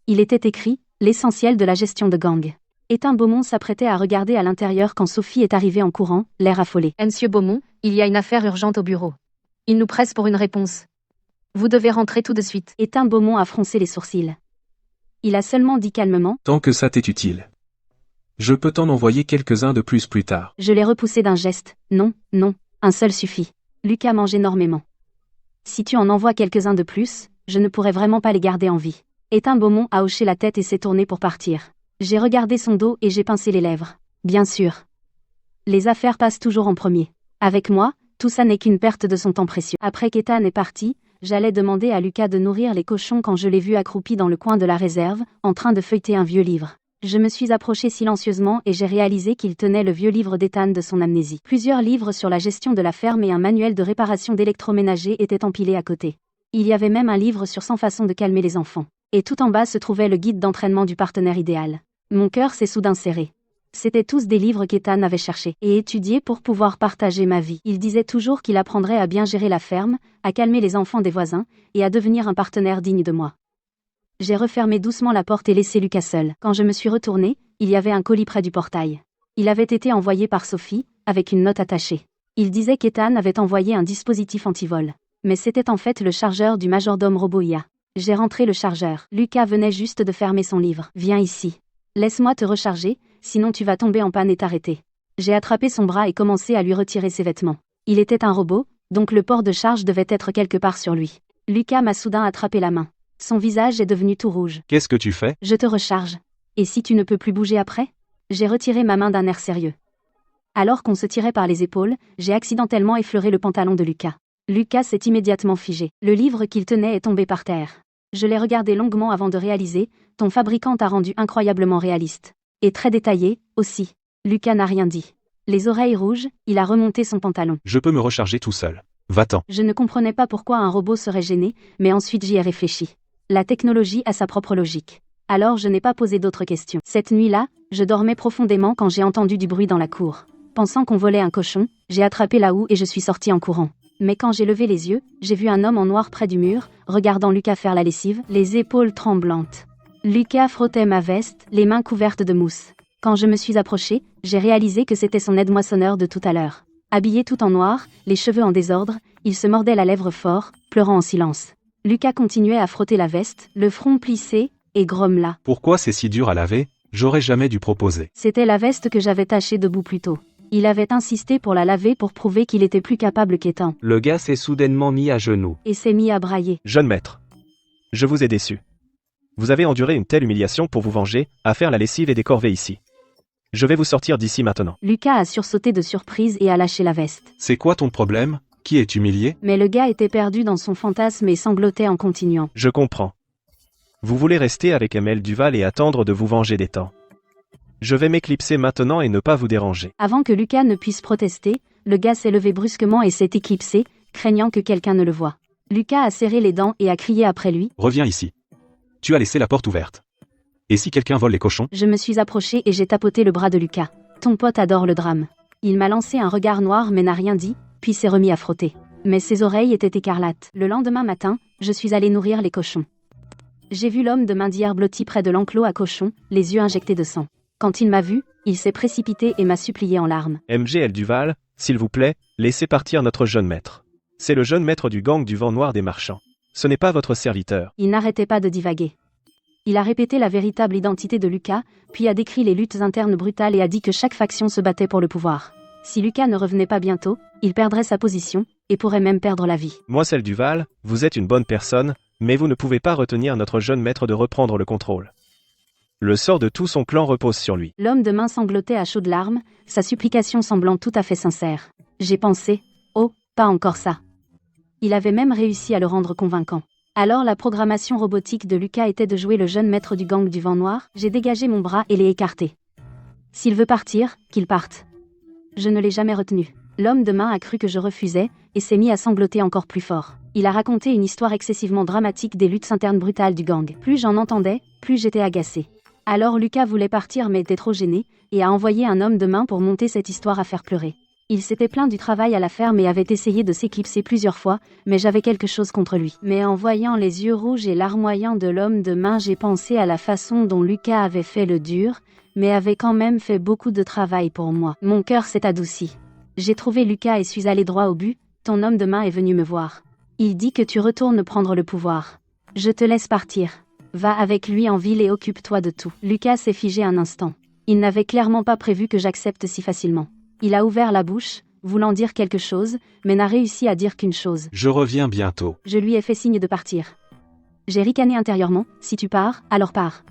Il était écrit « L'essentiel de la gestion de gang ». Ethan Beaumont s'apprêtait à regarder à l'intérieur quand Sophie est arrivée en courant, l'air affolé. « Monsieur Beaumont, il y a une affaire urgente au bureau. Il nous presse pour une réponse. Vous devez rentrer tout de suite. » Ethan Beaumont a froncé les sourcils. Il a seulement dit calmement « Tant que ça t'est utile. Je peux t'en envoyer quelques-uns de plus tard. » Je l'ai repoussé d'un geste. « Non, non, un seul suffit. » Lucas mange énormément. « Si tu en envoies quelques-uns de plus, je ne pourrais vraiment pas les garder en vie. » Ethan Beaumont a hoché la tête et s'est tourné pour partir. J'ai regardé son dos et j'ai pincé les lèvres. Bien sûr. Les affaires passent toujours en premier. Avec moi, tout ça n'est qu'une perte de son temps précieux. Après qu'Ethan est parti, j'allais demander à Lucas de nourrir les cochons quand je l'ai vu accroupi dans le coin de la réserve, en train de feuilleter un vieux livre. Je me suis approchée silencieusement et j'ai réalisé qu'il tenait le vieux livre d'Ethan de son amnésie. Plusieurs livres sur la gestion de la ferme et un manuel de réparation d'électroménager étaient empilés à côté. Il y avait même un livre sur 100 façons de calmer les enfants. Et tout en bas se trouvait le guide d'entraînement du partenaire idéal. Mon cœur s'est soudain serré. C'étaient tous des livres qu'Ethan avait cherchés et étudiés pour pouvoir partager ma vie. Il disait toujours qu'il apprendrait à bien gérer la ferme, à calmer les enfants des voisins, et à devenir un partenaire digne de moi. J'ai refermé doucement la porte et laissé Lucas seul. Quand je me suis retournée, il y avait un colis près du portail. Il avait été envoyé par Sophie, avec une note attachée. Il disait qu'Ethan avait envoyé un dispositif anti-vol. Mais c'était en fait le chargeur du majordome robot IA. J'ai rentré le chargeur. Lucas venait juste de fermer son livre. Viens ici. Laisse-moi te recharger, sinon tu vas tomber en panne et t'arrêter. J'ai attrapé son bras et commencé à lui retirer ses vêtements. Il était un robot, donc le port de charge devait être quelque part sur lui. Lucas m'a soudain attrapé la main. Son visage est devenu tout rouge. Qu'est-ce que tu fais? Je te recharge. Et si tu ne peux plus bouger après? J'ai retiré ma main d'un air sérieux. Alors qu'on se tirait par les épaules, j'ai accidentellement effleuré le pantalon de Lucas. Lucas s'est immédiatement figé. Le livre qu'il tenait est tombé par terre. Je l'ai regardé longuement avant de réaliser, ton fabricant t'a rendu incroyablement réaliste. Et très détaillé, aussi. Lucas n'a rien dit. Les oreilles rouges, il a remonté son pantalon. Je peux me recharger tout seul. Va-t'en. Je ne comprenais pas pourquoi un robot serait gêné, mais ensuite j'y ai réfléchi. La technologie a sa propre logique. Alors je n'ai pas posé d'autres questions. Cette nuit-là, je dormais profondément quand j'ai entendu du bruit dans la cour. Pensant qu'on volait un cochon, j'ai attrapé la houe et je suis sortie en courant. Mais quand j'ai levé les yeux, j'ai vu un homme en noir près du mur, regardant Lucas faire la lessive, les épaules tremblantes. Lucas frottait ma veste, les mains couvertes de mousse. Quand je me suis approchée, j'ai réalisé que c'était son aide-moissonneur de tout à l'heure. Habillé tout en noir, les cheveux en désordre, il se mordait la lèvre fort, pleurant en silence. Lucas continuait à frotter la veste, le front plissé, et grommela. Pourquoi c'est si dur à laver? J'aurais jamais dû proposer. C'était la veste que j'avais tachée debout plus tôt. Il avait insisté pour la laver pour prouver qu'il était plus capable qu'Ethan. Le gars s'est soudainement mis à genoux. Et s'est mis à brailler. Jeune maître. Je vous ai déçu. Vous avez enduré une telle humiliation pour vous venger, à faire la lessive et des corvées ici. Je vais vous sortir d'ici maintenant. Lucas a sursauté de surprise et a lâché la veste. C'est quoi ton problème? Qui est humilié? Mais le gars était perdu dans son fantasme et sanglotait en continuant. Je comprends. Vous voulez rester avec Amel Duval et attendre de vous venger d'Ethan. Je vais m'éclipser maintenant et ne pas vous déranger. Avant que Lucas ne puisse protester, le gars s'est levé brusquement et s'est éclipsé, craignant que quelqu'un ne le voie. Lucas a serré les dents et a crié après lui. Reviens ici. Tu as laissé la porte ouverte. Et si quelqu'un vole les cochons? Je me suis approché et j'ai tapoté le bras de Lucas. Ton pote adore le drame. Il m'a lancé un regard noir mais n'a rien dit, puis s'est remis à frotter. Mais ses oreilles étaient écarlates. Le lendemain matin, je suis allé nourrir les cochons. J'ai vu l'homme de main d'hier blotti près de l'enclos à cochons, les yeux injectés de sang. Quand il m'a vu, il s'est précipité et m'a supplié en larmes. MGL Duval, s'il vous plaît, laissez partir notre jeune maître. C'est le jeune maître du gang du vent noir des marchands. Ce n'est pas votre serviteur. Il n'arrêtait pas de divaguer. Il a répété la véritable identité de Lucas, puis a décrit les luttes internes brutales et a dit que chaque faction se battait pour le pouvoir. Si Lucas ne revenait pas bientôt, il perdrait sa position, et pourrait même perdre la vie. Moisselle Duval, vous êtes une bonne personne, mais vous ne pouvez pas retenir notre jeune maître de reprendre le contrôle. Le sort de tout son clan repose sur lui. L'homme de main sanglotait à chaudes larmes, sa supplication semblant tout à fait sincère. J'ai pensé, oh, pas encore ça. Il avait même réussi à le rendre convaincant. Alors la programmation robotique de Lucas était de jouer le jeune maître du gang du vent noir, j'ai dégagé mon bras et l'ai écarté. S'il veut partir, qu'il parte. Je ne l'ai jamais retenu. L'homme de main a cru que je refusais, et s'est mis à sangloter encore plus fort. Il a raconté une histoire excessivement dramatique des luttes internes brutales du gang. Plus j'en entendais, plus j'étais agacée. Alors Lucas voulait partir mais était trop gêné, et a envoyé un homme de main pour monter cette histoire à faire pleurer. Il s'était plaint du travail à la ferme et avait essayé de s'éclipser plusieurs fois, mais j'avais quelque chose contre lui. Mais en voyant les yeux rouges et larmoyants de l'homme de main, j'ai pensé à la façon dont Lucas avait fait le dur, mais avait quand même fait beaucoup de travail pour moi. Mon cœur s'est adouci. J'ai trouvé Lucas et suis allé droit au but, ton homme de main est venu me voir. Il dit que tu retournes prendre le pouvoir. Je te laisse partir. Va avec lui en ville et occupe-toi de tout. Lucas s'est figé un instant. Il n'avait clairement pas prévu que j'accepte si facilement. Il a ouvert la bouche, voulant dire quelque chose, mais n'a réussi à dire qu'une chose. Je reviens bientôt. Je lui ai fait signe de partir. J'ai ricané intérieurement, si tu pars, alors pars.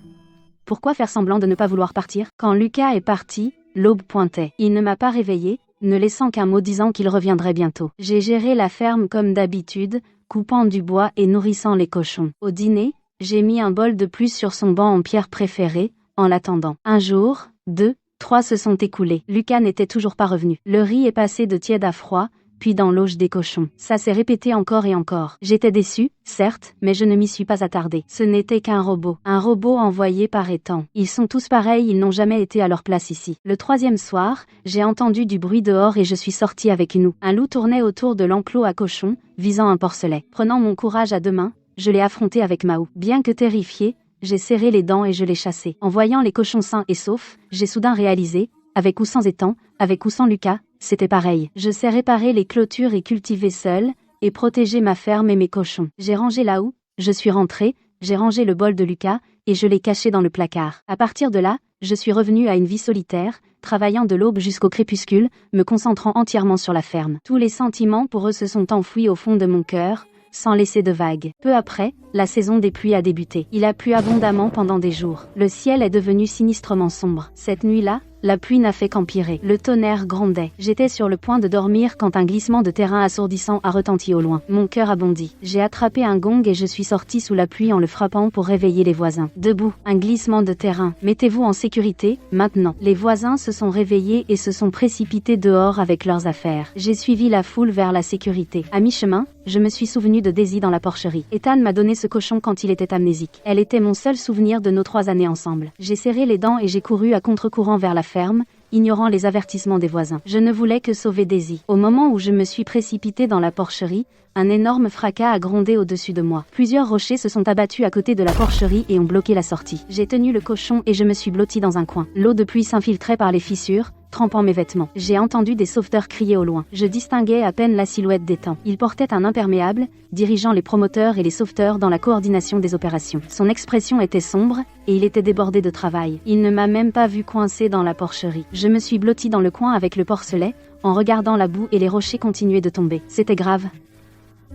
Pourquoi faire semblant de ne pas vouloir partir? Quand Lucas est parti, l'aube pointait. Il ne m'a pas réveillé, ne laissant qu'un mot disant qu'il reviendrait bientôt. J'ai géré la ferme comme d'habitude, coupant du bois et nourrissant les cochons. Au dîner, j'ai mis un bol de plus sur son banc en pierre préféré, en l'attendant. Un jour, 2, 3 se sont écoulés. Lucas n'était toujours pas revenu. Le riz est passé de tiède à froid, puis dans l'auge des cochons. Ça s'est répété encore et encore. J'étais déçue, certes, mais je ne m'y suis pas attardée. Ce n'était qu'un robot envoyé par Ethan. Ils sont tous pareils, ils n'ont jamais été à leur place ici. Le troisième soir, j'ai entendu du bruit dehors et je suis sortie avec nous. Un loup tournait autour de l'enclos à cochons, visant un porcelet. Prenant mon courage à deux mains, je l'ai affronté avec Mao. Bien que terrifiée, j'ai serré les dents et je l'ai chassé. En voyant les cochons sains et saufs, j'ai soudain réalisé, avec ou sans Ethan, avec ou sans Lucas, c'était pareil. Je sais réparer les clôtures et cultiver seul, et protéger ma ferme et mes cochons. J'ai rangé la houe, je suis rentrée, j'ai rangé le bol de Lucas, et je l'ai caché dans le placard. À partir de là, je suis revenue à une vie solitaire, travaillant de l'aube jusqu'au crépuscule, me concentrant entièrement sur la ferme. Tous les sentiments pour eux se sont enfouis au fond de mon cœur, sans laisser de vagues. Peu après, la saison des pluies a débuté. Il a plu abondamment pendant des jours. Le ciel est devenu sinistrement sombre. Cette nuit-là, la pluie n'a fait qu'empirer. Le tonnerre grondait. J'étais sur le point de dormir quand un glissement de terrain assourdissant a retenti au loin. Mon cœur a bondi. J'ai attrapé un gong et je suis sortie sous la pluie en le frappant pour réveiller les voisins. Debout, un glissement de terrain. Mettez-vous en sécurité, maintenant. Les voisins se sont réveillés et se sont précipités dehors avec leurs affaires. J'ai suivi la foule vers la sécurité. À mi-chemin, je me suis souvenu de Daisy dans la porcherie. Ethan m'a donné ce cochon quand il était amnésique. Elle était mon seul souvenir de nos 3 années ensemble. J'ai serré les dents et j'ai couru à contre-courant vers la ferme, ignorant les avertissements des voisins. Je ne voulais que sauver Daisy. Au moment où je me suis précipitée dans la porcherie, un énorme fracas a grondé au-dessus de moi. Plusieurs rochers se sont abattus à côté de la porcherie et ont bloqué la sortie. J'ai tenu le cochon et je me suis blottie dans un coin. L'eau de pluie s'infiltrait par les fissures, trempant mes vêtements. J'ai entendu des sauveteurs crier au loin. Je distinguais à peine la silhouette d'Ethan. Il portait un imperméable, dirigeant les promoteurs et les sauveteurs dans la coordination des opérations. Son expression était sombre, et il était débordé de travail. Il ne m'a même pas vu coincé dans la porcherie. Je me suis blottie dans le coin avec le porcelet, en regardant la boue et les rochers continuer de tomber. C'était grave.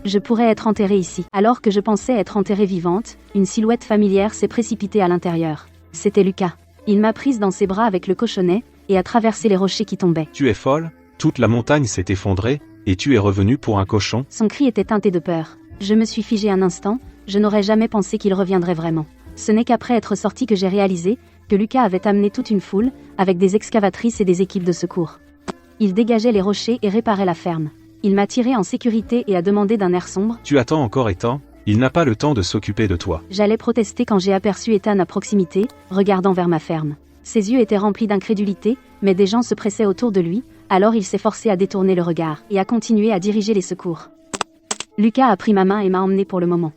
Je pourrais être enterrée ici. Alors que je pensais être enterrée vivante, une silhouette familière s'est précipitée à l'intérieur. C'était Lucas. Il m'a prise dans ses bras avec le cochonnet, et a traversé les rochers qui tombaient. Tu es folle? Toute la montagne s'est effondrée, et tu es revenu pour un cochon? Son cri était teinté de peur. Je me suis figée un instant, je n'aurais jamais pensé qu'il reviendrait vraiment. Ce n'est qu'après être sorti que j'ai réalisé que Lucas avait amené toute une foule, avec des excavatrices et des équipes de secours. Il dégageait les rochers et réparait la ferme. Il m'a tiré en sécurité et a demandé d'un air sombre. Tu attends encore Ethan? Il n'a pas le temps de s'occuper de toi. J'allais protester quand j'ai aperçu Ethan à proximité, regardant vers ma ferme. Ses yeux étaient remplis d'incrédulité, mais des gens se pressaient autour de lui, alors il s'est forcé à détourner le regard, et a continué à diriger les secours. Lucas a pris ma main et m'a emmené pour le moment.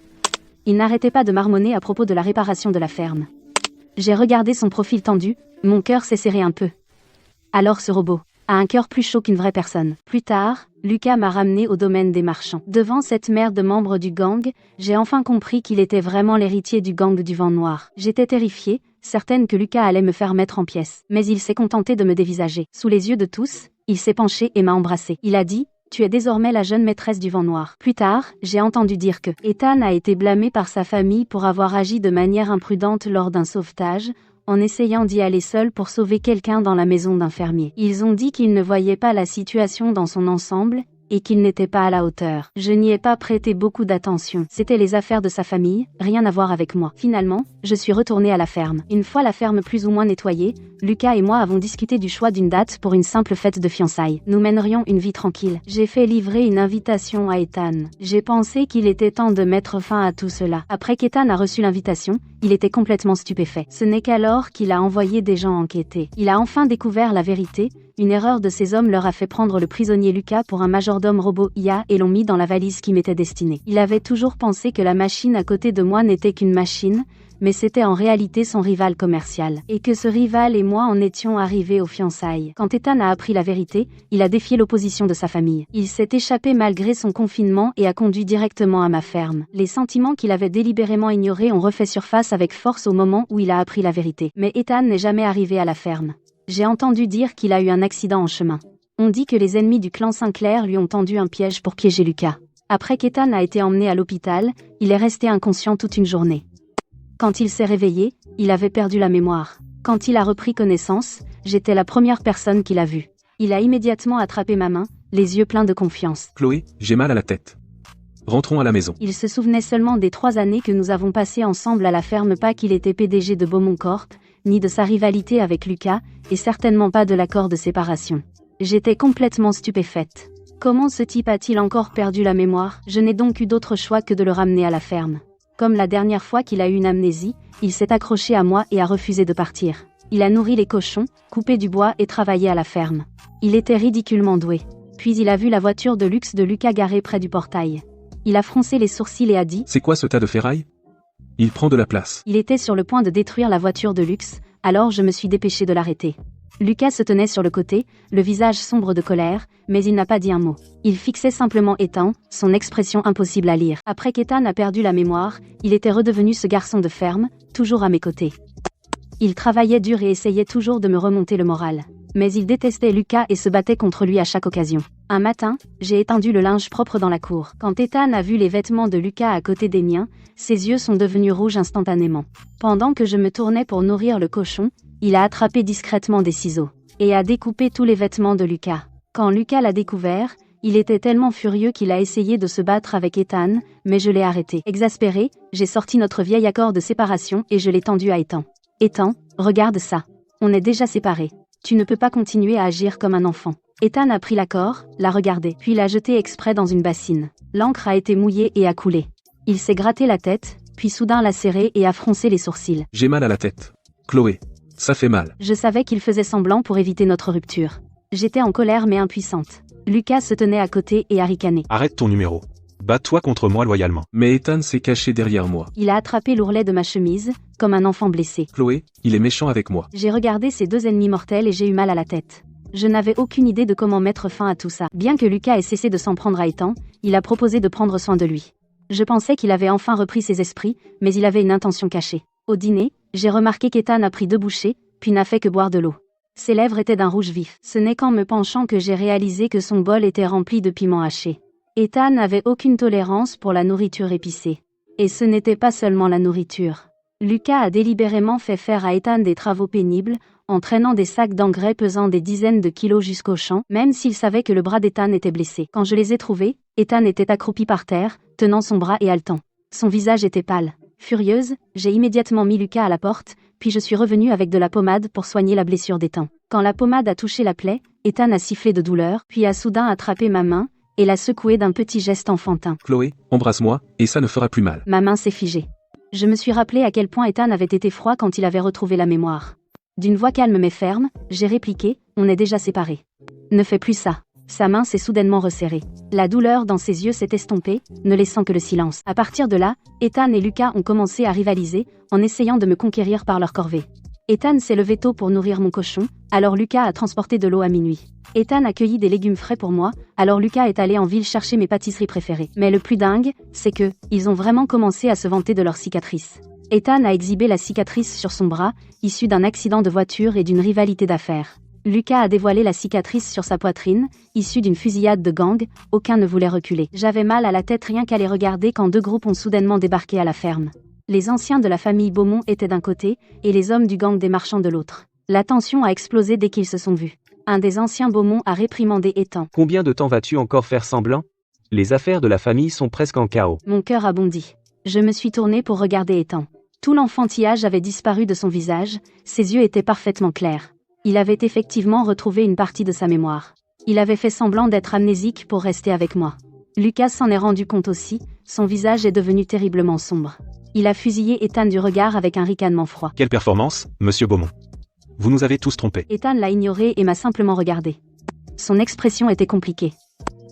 Il n'arrêtait pas de marmonner à propos de la réparation de la ferme. J'ai regardé son profil tendu, mon cœur s'est serré un peu. Alors ce robot a un cœur plus chaud qu'une vraie personne. Plus tard, Lucas m'a ramené au domaine des marchands. Devant cette mère de membres du gang, j'ai enfin compris qu'il était vraiment l'héritier du gang du Vent Noir. J'étais terrifiée, certaine que Lucas allait me faire mettre en pièces. Mais il s'est contenté de me dévisager. Sous les yeux de tous, il s'est penché et m'a embrassée. Il a dit « Tu es désormais la jeune maîtresse du Vent Noir ». Plus tard, j'ai entendu dire que Ethan a été blâmé par sa famille pour avoir agi de manière imprudente lors d'un sauvetage, en essayant d'y aller seul pour sauver quelqu'un dans la maison d'un fermier. Ils ont dit qu'ils ne voyaient pas la situation dans son ensemble, et qu'il n'était pas à la hauteur. Je n'y ai pas prêté beaucoup d'attention. C'était les affaires de sa famille, rien à voir avec moi. Finalement, je suis retournée à la ferme. Une fois la ferme plus ou moins nettoyée, Lucas et moi avons discuté du choix d'une date pour une simple fête de fiançailles. Nous mènerions une vie tranquille. J'ai fait livrer une invitation à Ethan. J'ai pensé qu'il était temps de mettre fin à tout cela. Après qu'Ethan a reçu l'invitation, il était complètement stupéfait. Ce n'est qu'alors qu'il a envoyé des gens enquêter. Il a enfin découvert la vérité. Une erreur de ces hommes leur a fait prendre le prisonnier Lucas pour un majordome robot IA et l'ont mis dans la valise qui m'était destinée. Il avait toujours pensé que la machine à côté de moi n'était qu'une machine, mais c'était en réalité son rival commercial. Et que ce rival et moi en étions arrivés aux fiançailles. Quand Ethan a appris la vérité, il a défié l'opposition de sa famille. Il s'est échappé malgré son confinement et a conduit directement à ma ferme. Les sentiments qu'il avait délibérément ignorés ont refait surface avec force au moment où il a appris la vérité. Mais Ethan n'est jamais arrivé à la ferme. J'ai entendu dire qu'il a eu un accident en chemin. On dit que les ennemis du clan Sinclair lui ont tendu un piège pour piéger Lucas. Après qu'Ethan a été emmené à l'hôpital, il est resté inconscient toute une journée. Quand il s'est réveillé, il avait perdu la mémoire. Quand il a repris connaissance, j'étais la première personne qu'il a vue. Il a immédiatement attrapé ma main, les yeux pleins de confiance. Chloé, j'ai mal à la tête. Rentrons à la maison. Il se souvenait seulement des 3 années que nous avons passées ensemble à la ferme, pas qu'il était PDG de Beaumont Corp, ni de sa rivalité avec Lucas, et certainement pas de l'accord de séparation. J'étais complètement stupéfaite. Comment ce type a-t-il encore perdu la mémoire? Je n'ai donc eu d'autre choix que de le ramener à la ferme. Comme la dernière fois qu'il a eu une amnésie, il s'est accroché à moi et a refusé de partir. Il a nourri les cochons, coupé du bois et travaillé à la ferme. Il était ridiculement doué. Puis il a vu la voiture de luxe de Lucas garée près du portail. Il a froncé les sourcils et a dit « C'est quoi ce tas de ferraille? Il prend de la place. » Il était sur le point de détruire la voiture de luxe, alors je me suis dépêché de l'arrêter. Lucas se tenait sur le côté, le visage sombre de colère, mais il n'a pas dit un mot. Il fixait simplement Ethan, son expression impossible à lire. Après qu'Ethan a perdu la mémoire, il était redevenu ce garçon de ferme, toujours à mes côtés. Il travaillait dur et essayait toujours de me remonter le moral. Mais il détestait Lucas et se battait contre lui à chaque occasion. Un matin, j'ai étendu le linge propre dans la cour. Quand Ethan a vu les vêtements de Lucas à côté des miens, ses yeux sont devenus rouges instantanément. Pendant que je me tournais pour nourrir le cochon, il a attrapé discrètement des ciseaux et a découpé tous les vêtements de Lucas. Quand Lucas l'a découvert, il était tellement furieux qu'il a essayé de se battre avec Ethan, mais je l'ai arrêté. Exaspéré, j'ai sorti notre vieil accord de séparation et je l'ai tendu à Ethan. Ethan, regarde ça. On est déjà séparés. Tu ne peux pas continuer à agir comme un enfant. Ethan a pris l'accord, l'a regardé, puis l'a jeté exprès dans une bassine. L'encre a été mouillée et a coulé. Il s'est gratté la tête, puis soudain l'a serré et a froncé les sourcils. J'ai mal à la tête. Chloé. Ça fait mal. Je savais qu'il faisait semblant pour éviter notre rupture. J'étais en colère mais impuissante. Lucas se tenait à côté et a ricané. Arrête ton numéro. Bats-toi contre moi loyalement. Mais Ethan s'est caché derrière moi. Il a attrapé l'ourlet de ma chemise, comme un enfant blessé. Chloé, il est méchant avec moi. J'ai regardé ces deux ennemis mortels et j'ai eu mal à la tête. Je n'avais aucune idée de comment mettre fin à tout ça. Bien que Lucas ait cessé de s'en prendre à Ethan, il a proposé de prendre soin de lui. Je pensais qu'il avait enfin repris ses esprits, mais il avait une intention cachée. Au dîner, j'ai remarqué qu'Ethan a pris 2 bouchées, puis n'a fait que boire de l'eau. Ses lèvres étaient d'un rouge vif. Ce n'est qu'en me penchant que j'ai réalisé que son bol était rempli de piments hachés. Ethan n'avait aucune tolérance pour la nourriture épicée. Et ce n'était pas seulement la nourriture. Lucas a délibérément fait faire à Ethan des travaux pénibles, en traînant des sacs d'engrais pesant des dizaines de kilos jusqu'au champ, même s'il savait que le bras d'Ethan était blessé. Quand je les ai trouvés, Ethan était accroupi par terre, tenant son bras et haletant. Son visage était pâle. Furieuse, j'ai immédiatement mis Lucas à la porte, puis je suis revenue avec de la pommade pour soigner la blessure d'Ethan. Quand la pommade a touché la plaie, Ethan a sifflé de douleur, puis a soudain attrapé ma main, et l'a secouée d'un petit geste enfantin. Chloé, embrasse-moi, et ça ne fera plus mal. Ma main s'est figée. Je me suis rappelé à quel point Ethan avait été froid quand il avait retrouvé la mémoire. D'une voix calme mais ferme, j'ai répliqué, on est déjà séparés. Ne fais plus ça. Sa main s'est soudainement resserrée. La douleur dans ses yeux s'est estompée, ne laissant que le silence. À partir de là, Ethan et Lucas ont commencé à rivaliser, en essayant de me conquérir par leur corvée. Ethan s'est levé tôt pour nourrir mon cochon, alors Lucas a transporté de l'eau à minuit. Ethan a cueilli des légumes frais pour moi, alors Lucas est allé en ville chercher mes pâtisseries préférées. Mais le plus dingue, c'est que, ils ont vraiment commencé à se vanter de leurs cicatrices. Ethan a exhibé la cicatrice sur son bras, issue d'un accident de voiture et d'une rivalité d'affaires. Lucas a dévoilé la cicatrice sur sa poitrine, issue d'une fusillade de gang, aucun ne voulait reculer. J'avais mal à la tête rien qu'à les regarder quand 2 groupes ont soudainement débarqué à la ferme. Les anciens de la famille Beaumont étaient d'un côté, et les hommes du gang des marchands de l'autre. La tension a explosé dès qu'ils se sont vus. Un des anciens Beaumont a réprimandé Ethan. Combien de temps vas-tu encore faire semblant? Les affaires de la famille sont presque en chaos. Mon cœur a bondi. Je me suis tournée pour regarder Ethan. Tout l'enfantillage avait disparu de son visage, ses yeux étaient parfaitement clairs. Il avait effectivement retrouvé une partie de sa mémoire. Il avait fait semblant d'être amnésique pour rester avec moi. Lucas s'en est rendu compte aussi, son visage est devenu terriblement sombre. Il a fusillé Ethan du regard avec un ricanement froid. Quelle performance, monsieur Beaumont. Vous nous avez tous trompés. Ethan l'a ignoré et m'a simplement regardé. Son expression était compliquée.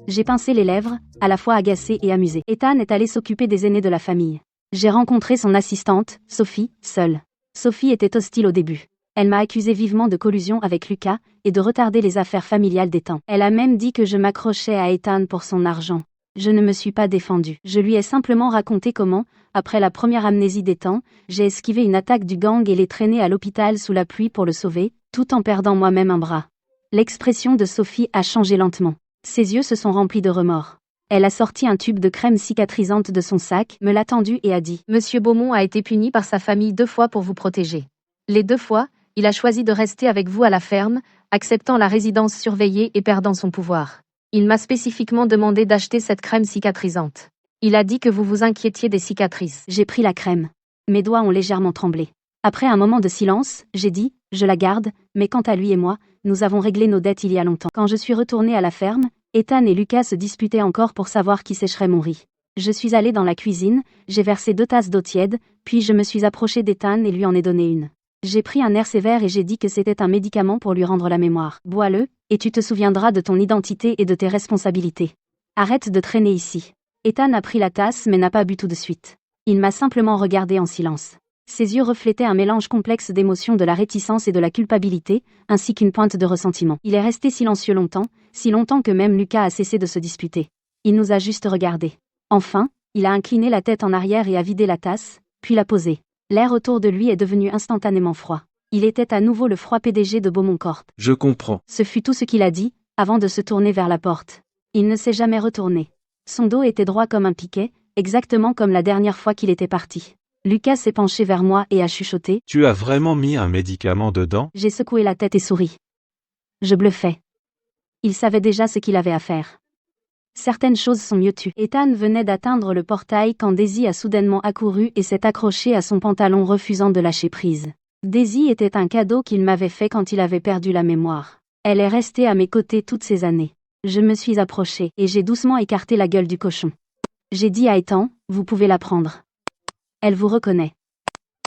J'ai pincé les lèvres, à la fois agacé et amusé. Ethan est allé s'occuper des aînés de la famille. J'ai rencontré son assistante, Sophie, seule. Sophie était hostile au début. Elle m'a accusé vivement de collusion avec Lucas, et de retarder les affaires familiales d'Ethan. Elle a même dit que je m'accrochais à Ethan pour son argent. Je ne me suis pas défendue. Je lui ai simplement raconté comment, après la première amnésie d'Ethan, j'ai esquivé une attaque du gang et l'ai traîné à l'hôpital sous la pluie pour le sauver, tout en perdant moi-même un bras. L'expression de Sophie a changé lentement. Ses yeux se sont remplis de remords. Elle a sorti un tube de crème cicatrisante de son sac, me l'a tendu et a dit « Monsieur Beaumont a été puni par sa famille 2 fois pour vous protéger. Les 2 fois, il a choisi de rester avec vous à la ferme, acceptant la résidence surveillée et perdant son pouvoir. Il m'a spécifiquement demandé d'acheter cette crème cicatrisante. Il a dit que vous vous inquiétiez des cicatrices. » J'ai pris la crème. Mes doigts ont légèrement tremblé. Après un moment de silence, j'ai dit « Je la garde, mais quant à lui et moi, nous avons réglé nos dettes il y a longtemps. » Quand je suis retournée à la ferme, Ethan et Lucas se disputaient encore pour savoir qui sécherait mon riz. Je suis allée dans la cuisine, j'ai versé 2 tasses d'eau tiède, puis je me suis approchée d'Ethan et lui en ai donné une. J'ai pris un air sévère et j'ai dit que c'était un médicament pour lui rendre la mémoire. Bois-le, et tu te souviendras de ton identité et de tes responsabilités. Arrête de traîner ici. Ethan a pris la tasse mais n'a pas bu tout de suite. Il m'a simplement regardé en silence. Ses yeux reflétaient un mélange complexe d'émotions de la réticence et de la culpabilité, ainsi qu'une pointe de ressentiment. Il est resté silencieux longtemps, si longtemps que même Lucas a cessé de se disputer. Il nous a juste regardés. Enfin, il a incliné la tête en arrière et a vidé la tasse, puis l'a posée. L'air autour de lui est devenu instantanément froid. Il était à nouveau le froid PDG de Beaumont Corp. Je comprends. Ce fut tout ce qu'il a dit, avant de se tourner vers la porte. Il ne s'est jamais retourné. Son dos était droit comme un piquet, exactement comme la dernière fois qu'il était parti. Lucas s'est penché vers moi et a chuchoté. Tu as vraiment mis un médicament dedans? J'ai secoué la tête et souri. Je bluffais. Il savait déjà ce qu'il avait à faire. Certaines choses sont mieux tues. Ethan venait d'atteindre le portail quand Daisy a soudainement accouru et s'est accrochée à son pantalon refusant de lâcher prise. Daisy était un cadeau qu'il m'avait fait quand il avait perdu la mémoire. Elle est restée à mes côtés toutes ces années. Je me suis approchée et j'ai doucement écarté la gueule du cochon. J'ai dit à Ethan, vous pouvez la prendre. Elle vous reconnaît.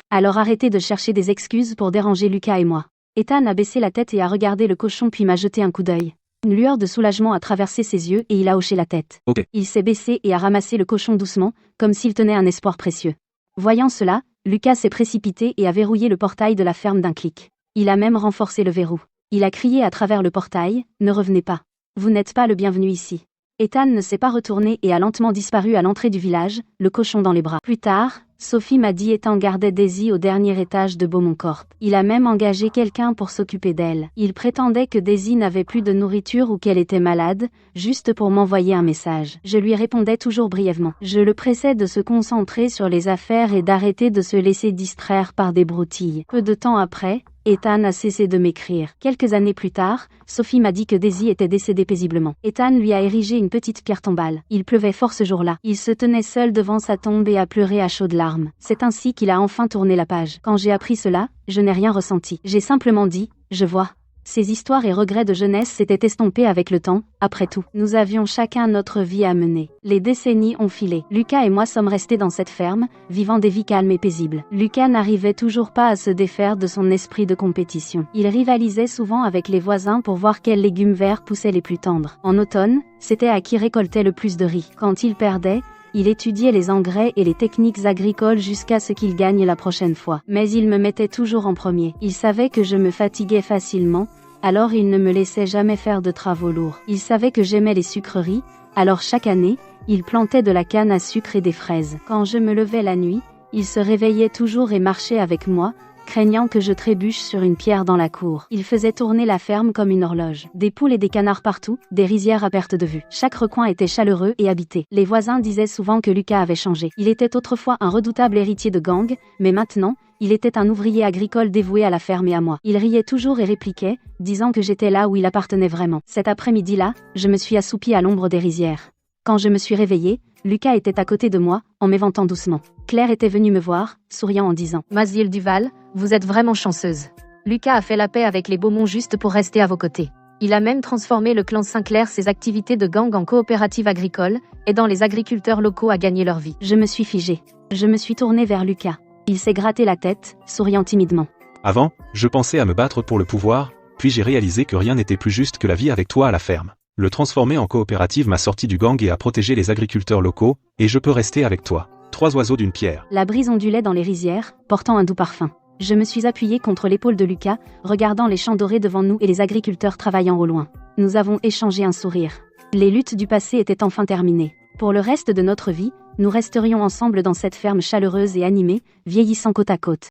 Alors arrêtez de chercher des excuses pour déranger Lucas et moi. Ethan a baissé la tête et a regardé le cochon puis m'a jeté un coup d'œil. Une lueur de soulagement a traversé ses yeux et il a hoché la tête. Ok. Il s'est baissé et a ramassé le cochon doucement, comme s'il tenait un espoir précieux. Voyant cela, Lucas s'est précipité et a verrouillé le portail de la ferme d'un clic. Il a même renforcé le verrou. Il a crié à travers le portail, ne revenez pas. Vous n'êtes pas le bienvenu ici. Ethan ne s'est pas retourné et a lentement disparu à l'entrée du village, le cochon dans les bras. Plus tard, Sophie m'a dit Ethan gardait Daisy au dernier étage de Beaumont Corp. Il a même engagé quelqu'un pour s'occuper d'elle. Il prétendait que Daisy n'avait plus de nourriture ou qu'elle était malade, juste pour m'envoyer un message. Je lui répondais toujours brièvement. Je le pressais de se concentrer sur les affaires et d'arrêter de se laisser distraire par des broutilles. Peu de temps après, Ethan a cessé de m'écrire. Quelques années plus tard, Sophie m'a dit que Daisy était décédée paisiblement. Ethan lui a érigé une petite pierre tombale. Il pleuvait fort ce jour-là. Il se tenait seul devant sa tombe et a pleuré à chaudes larmes. C'est ainsi qu'il a enfin tourné la page. Quand j'ai appris cela, je n'ai rien ressenti. J'ai simplement dit, je vois. Ces histoires et regrets de jeunesse s'étaient estompés avec le temps, après tout. Nous avions chacun notre vie à mener. Les décennies ont filé. Lucas et moi sommes restés dans cette ferme, vivant des vies calmes et paisibles. Lucas n'arrivait toujours pas à se défaire de son esprit de compétition. Il rivalisait souvent avec les voisins pour voir quels légumes verts poussaient les plus tendres. En automne, c'était à qui récoltait le plus de riz. Quand il perdait, il étudiait les engrais et les techniques agricoles jusqu'à ce qu'il gagne la prochaine fois. Mais il me mettait toujours en premier. Il savait que je me fatiguais facilement, alors il ne me laissait jamais faire de travaux lourds. Il savait que j'aimais les sucreries, alors chaque année, il plantait de la canne à sucre et des fraises. Quand je me levais la nuit, il se réveillait toujours et marchait avec moi, craignant que je trébuche sur une pierre dans la cour. Il faisait tourner la ferme comme une horloge. Des poules et des canards partout, des rizières à perte de vue. Chaque recoin était chaleureux et habité. Les voisins disaient souvent que Lucas avait changé. Il était autrefois un redoutable héritier de gang, mais maintenant, il était un ouvrier agricole dévoué à la ferme et à moi. Il riait toujours et répliquait, disant que j'étais là où il appartenait vraiment. Cet après-midi-là, je me suis assoupie à l'ombre des rizières. Quand je me suis réveillée, Lucas était à côté de moi, en m'éventant doucement. Claire était venue me voir, souriant en disant « Mathilde Duval, vous êtes vraiment chanceuse. Lucas a fait la paix avec les Beaumont juste pour rester à vos côtés. Il a même transformé le clan Sinclair ses activités de gang en coopérative agricole, aidant les agriculteurs locaux à gagner leur vie. » Je me suis figée. Je me suis tournée vers Lucas. Il s'est gratté la tête, souriant timidement. Avant, je pensais à me battre pour le pouvoir, puis j'ai réalisé que rien n'était plus juste que la vie avec toi à la ferme. Le transformer en coopérative m'a sorti du gang et a protégé les agriculteurs locaux, et je peux rester avec toi. 3 oiseaux d'une pierre. La brise ondulait dans les rizières, portant un doux parfum. Je me suis appuyée contre l'épaule de Lucas, regardant les champs dorés devant nous et les agriculteurs travaillant au loin. Nous avons échangé un sourire. Les luttes du passé étaient enfin terminées. Pour le reste de notre vie, nous resterions ensemble dans cette ferme chaleureuse et animée, vieillissant côte à côte.